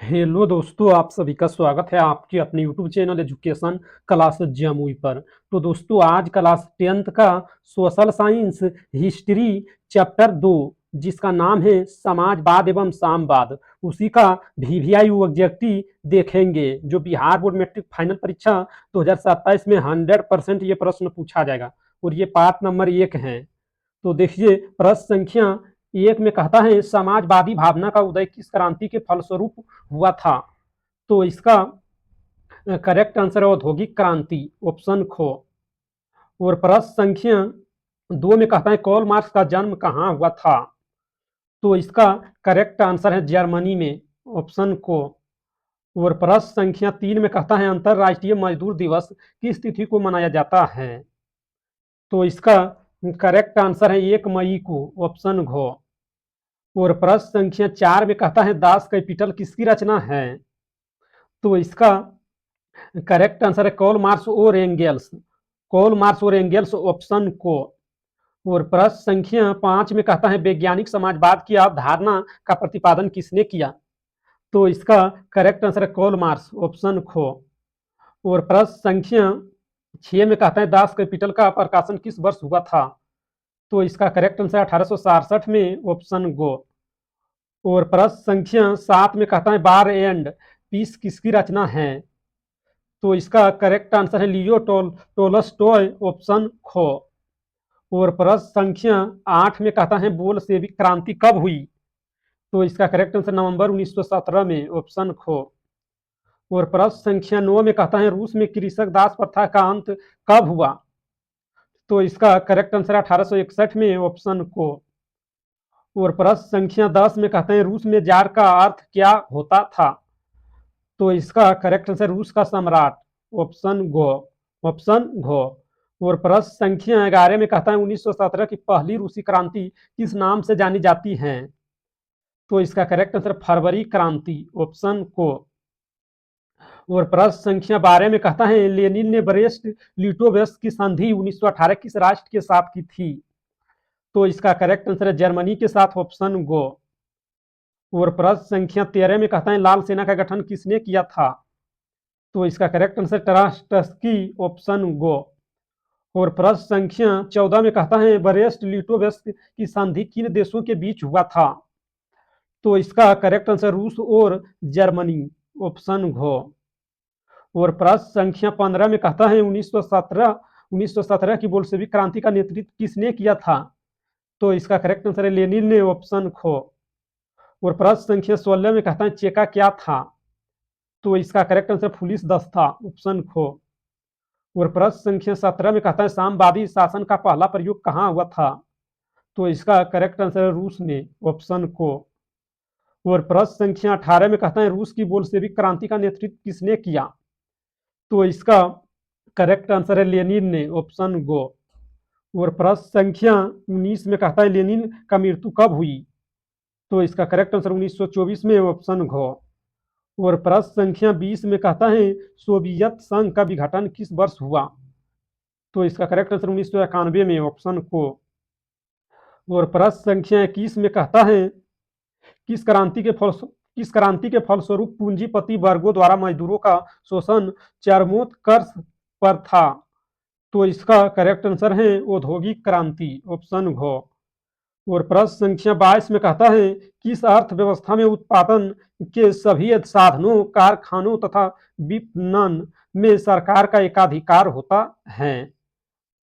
Hello दोस्तों, आप सभी का स्वागत है आपके अपने YouTube channel education class Jamui पर। तो दोस्तों, आज क्लास 10th का सोशल साइंस हिस्ट्री चैप्टर 2, जिसका नाम है समाजवाद एवं सामवाद, उसी का वीवीआई ऑब्जेक्टिव देखेंगे, जो बिहार बोर्ड मैट्रिक फाइनल परीक्षा 2027 में 100% ये प्रश्न पूछा जाएगा और ये पार्ट नंबर 1 है। तो देखिए, प्रश्न संख्या 1 में कहता है समाजवादी भावना का उदय किस क्रांति के फलस्वरूप हुआ था। तो इसका करेक्ट आंसर है औद्योगिक क्रांति, ऑप्शन खो। और प्रश्न संख्या 2 में कहता है कार्ल मार्क्स का जन्म कहाँ हुआ था। तो इसका करेक्ट आंसर है जर्मनी में, ऑप्शन को। और प्रश्न संख्या 3 में कहता है अंतरराष्ट्रीय मजदूर दिवस किस तिथि को मनाया जाता है। तो इसका करेक्ट आंसर है 1 मई को, ऑप्शन घो। और प्रश्न संख्या 4 में कहता है दास कैपिटल किसकी रचना है। तो इसका करेक्ट आंसर है कार्ल मार्क्स और एंगेल्स, कार्ल मार्क्स और एंगेल्स, ऑप्शन को। और प्रश्न संख्या 5 में कहता है वैज्ञानिक समाजवाद की अवधारणा का प्रतिपादन किसने किया। तो इसका करेक्ट आंसर है कार्ल मार्क्स, ऑप्शन खो। और प्रश्न संख्या 6 में कहता है दास कैपिटल का प्रकाशन किस वर्ष हुआ था। तो इसका करेक्ट आंसर 1866 में, ऑप्शन गो। और प्रश्न संख्या 7 में कहता है बार एंड पीस किसकी रचना है। तो इसका करेक्ट आंसर है लियो टोलस्टॉय, ऑप्शन खो। और प्रश्न संख्या 8 में कहता है बोल्शेविक क्रांति कब हुई। तो इसका करेक्ट आंसर नवंबर 1917 में, ऑप्शन खो। और प्रश्न संख्या 9 में कहता है रूस में कृषक दास प्रथा का अंत कब हुआ। तो इसका करेक्ट आंसर 1861 में, ऑप्शन को। और प्रश्न संख्या 10 में कहते हैं रूस में जार का अर्थ क्या होता था। तो इसका करेक्ट आंसर रूस का सम्राट, ऑप्शन घो, ऑप्शन घो। और प्रश्न संख्या 11 में कहता है 1917 की पहली रूसी क्रांति किस नाम से जानी जाती है। तो इसका करेक्ट आंसर फरवरी क्रांति, ऑप्शन को। और प्रश्न संख्या 12 में कहता है लेनिन ने ब्रेस्ट लिटोवेस्क की संधि 1918 किस राष्ट्र के साथ की थी। तो इसका करेक्ट आंसर है जर्मनी के साथ, ऑप्शन गो। और प्रश्न संख्या 13 में कहता है लाल सेना का गठन किसने किया था। तो इसका करेक्ट आंसर ट्रस्की, ऑप्शन गो। और प्रश्न संख्या 14 में कहता है ब्रेस्ट लिटोवेस्क की संधि किन देशों के बीच हुआ था। तो इसका करेक्ट आंसर रूस और जर्मनी, ऑप्शन घो। और प्रश्न संख्या 15 में कहता है 1917 की बोल्शेविक क्रांति का नेतृत्व किसने किया था। तो इसका करेक्ट आंसर है लेनिन ने, ऑप्शन खो। और प्रश्न संख्या 16 में कहता है चेका क्या था। तो इसका करेक्ट आंसर पुलिस दस्ता, ऑप्शन खो। और प्रश्न संख्या 17 में कहता है सामवादी शासन का पहला प्रयोग कहाँ हुआ था। तो इसका करेक्ट आंसर है रूस में, ऑप्शन को। और प्रश्न संख्या 18 में कहता है रूस की बोल्शेविक क्रांति का नेतृत्व किसने किया। तो इसका करेक्ट आंसर है लेनिन ने, ऑप्शन गो। और प्रश्न संख्या 19 में कहता है लेनिन का मृत्यु कब हुई। तो इसका करेक्ट आंसर 1924 में, ऑप्शन घो। और प्रश्न संख्या 20 में कहता है सोवियत संघ का विघटन किस वर्ष हुआ। तो इसका करेक्ट आंसर 1991 में, ऑप्शन को। और प्रश्न संख्या 21 में कहता है किस क्रांति के फलस्वरूप पूंजीपति वर्गों द्वारा मजदूरों का शोषण चरमोत्कर्ष पर था। तो इसका करेक्ट आंसर है औद्योगिक क्रांति, ऑप्शन घो। और प्रश्न संख्या 22 में कहता है किस अर्थव्यवस्था में उत्पादन के सभी साधनों, कारखानों तथा विपणन में सरकार का एकाधिकार होता है।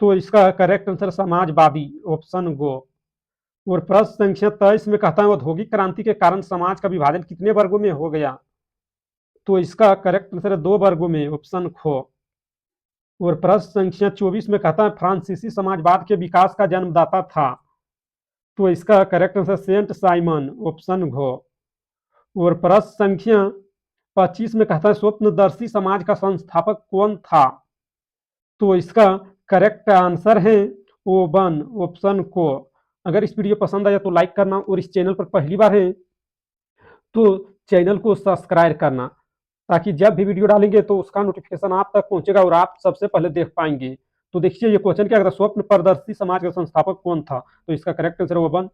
तो इसका correct answer Samajwadi, option go. और प्रश्न संख्या 23 में कहता है औद्योगिक क्रांति के कारण समाज का विभाजन कितने वर्गों में हो गया। तो इसका करेक्ट आंसर है 2 वर्गों में, ऑप्शन खो। और प्रश्न संख्या 24 में कहता है फ्रांसीसी समाजवाद के विकास का जन्मदाता था। तो इसका correct answer Saint Simon, option घो। और प्रश्न संख्या 25 में कहता है स्वप्नदर्शी समाज का संस्थापक कौन था। तो इसका करेक्ट आंसर है ओबन, ऑप्शन को। अगर इस वीडियो पसंद आया तो लाइक करना और इस चैनल पर पहली बार है तो चैनल को सब्सक्राइब करना, ताकि जब भी वीडियो डालेंगे तो उसका नोटिफिकेशन आप तक पहुंचेगा और आप सबसे पहले देख पाएंगे। तो देखिए ये क्वेश्चन क्या कहता है स्वप्न प्रदर्शी समाज का संस्थापक कौन था। तो इसका करेक्ट आंसर ओबन,